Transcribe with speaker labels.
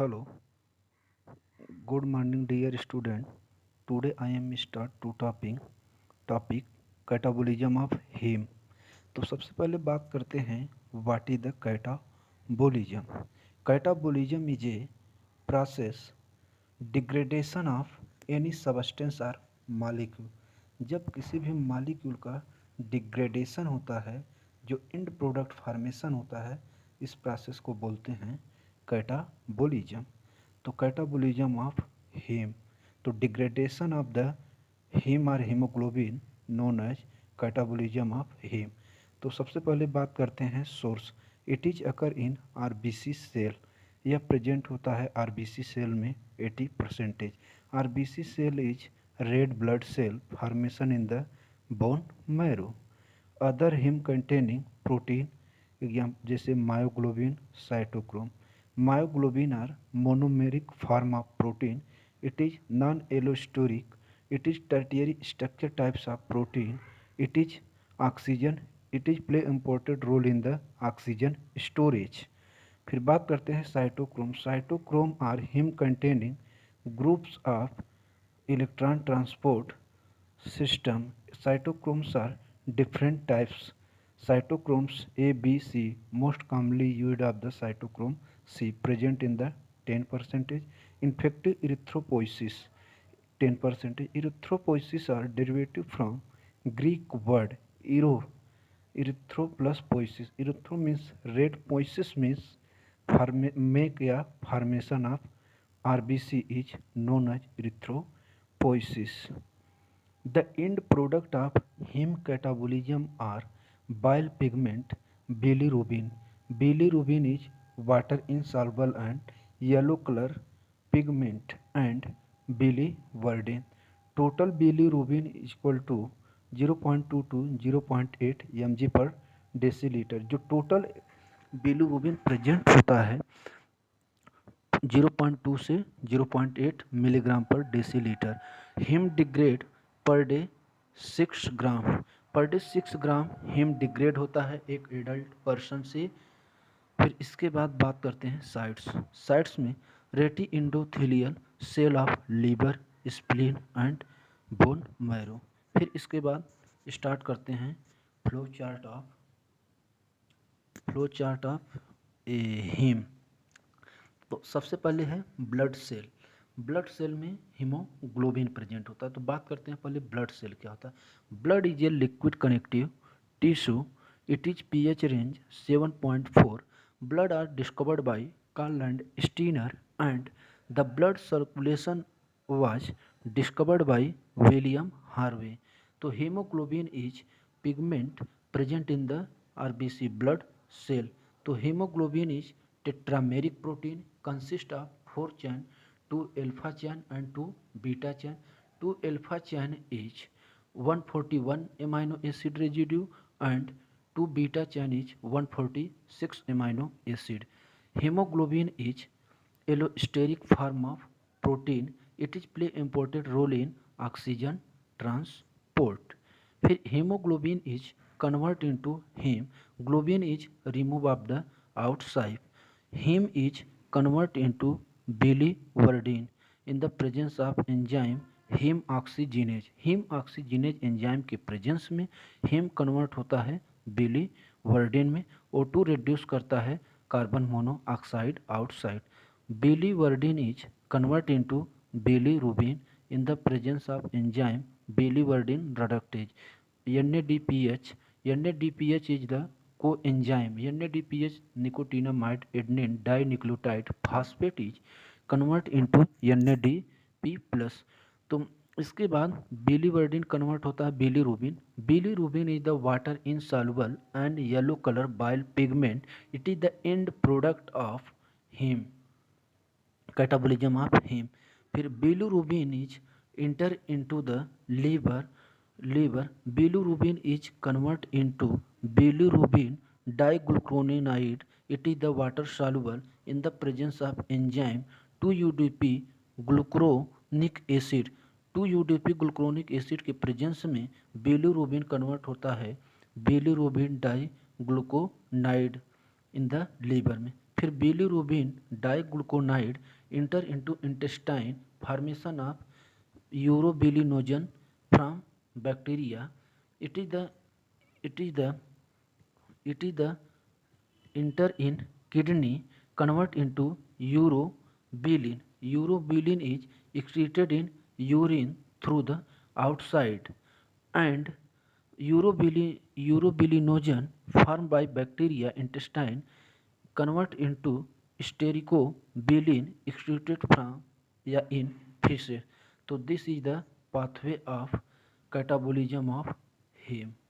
Speaker 1: Hello, good morning dear student. Today I am start to topic catabolism of heme. तो सबसे पहले बात करते हैं what is the catabolism. Catabolism is a process degradation of any substance और molecule. जब किसी भी मॉलिक्यूल का डिग्रेडेशन होता है, जो एंड प्रोडक्ट फॉर्मेशन होता है, इस प्रोसेस को बोलते हैं कैटाबोलिज्म. तो कैटाबोलिज्म ऑफ हीम, तो डिग्रेडेशन ऑफ द हीम और haemoglobin known as catabolism of haem. तो सबसे पहले बात करते हैं source. It is occur in RBC cell. यह प्रेजेंट होता है आरबीसी सेल में 80%. RBC cell is red blood cell formation in the bone marrow. Other haem containing protein जैसे myoglobin, cytochrome. Myoglobin are monomeric form of protein. It is non-allosteric. It is tertiary structure types of protein. It is oxygen. It is play important role in the oxygen storage. फिर बात करते हैं cytochrome. Cytochrome are haem containing groups of electron transport system. Cytochromes are different types. Cytochromes A, B, C. Most commonly used of the cytochrome C present in the 10%. Infective erythropoiesis 10%. Erythropoiesis are derivative from Greek word ero. Erythro plus poiesis. Erythro means red, poiesis means make या formation of RBC is known as erythropoiesis. The end product of heme catabolism are bile pigment bilirubin. Bilirubin is water insoluble and yellow color pigment and biliverdin. Total bilirubin is equal to 0.2 to 0.8 mg per decilitre. जो total bilirubin present होता है 0.2 से 0.8 milligram पर decilitre. Him degrade per day 6 ग्राम him degrade होता है एक adult person से. फिर इसके बाद बात करते हैं साइट्स में reticuloendothelial cell of liver, spleen and bone marrow. फिर इसके बाद स्टार्ट करते हैं फ्लो चार्ट ऑफ हीम. तो सबसे पहले है ब्लड सेल. ब्लड सेल में हीमोग्लोबिन प्रेजेंट होता है. तो बात करते हैं पहले ब्लड सेल क्या होता है. Blood is a liquid connective tissue. It is pH range 7.4. Blood are discovered by Karl and Steiner and the blood circulation was discovered by William Harvey. तो haemoglobin is pigment present in the RBC blood cell. तो haemoglobin is tetrameric protein consist of 4 chain, 2 alpha chain and 2 beta chain. 2 alpha chain is 141 amino acid residue and 2 beta chain is 146 amino acid. Hemoglobin is allosteric form of protein. It is play important role in oxygen transport. फिर hemoglobin is convert into heme. Globin is remove of the outside. Heme is convert into biliverdin in the presence of enzyme heme oxygenase. Heme oxygenase enzyme के presence में हेम convert होता है biliverdin में. O2 reduce करता है carbon monoxide outside. Biliverdin is convert into bilirubin in the presence of enzyme biliverdin reductase. NADPH. NADPH is the coenzyme. NADPH nicotinamide adenine dinucleotide phosphate is convert into NADP plus. तो इसके बाद biliverdin convert होता है bilirubin. Bilirubin is the water insoluble and yellow colour bile pigment. It is the end product of haem catabolism of haem. फिर bilirubin is enter into the liver. Bilirubin is convert into bilirubin diglucuronide. It is the water soluble in the presence of enzyme 2UDP glucuronic acid. 2UDP glucuronic acid के presence में bilirubin convert होता है bilirubin diglucuronide in the liver में. फिर bilirubin diglucuronide enter into intestine formation of urobilinogen from bacteria. it is the it is the it is the enter in kidney convert into urobilin. Urobilin is excreted in urine through the outside, and urobilinogen formed by bacteria intestine convert into stercobilin excreted from या in feces. So this is the pathway of catabolism of heme.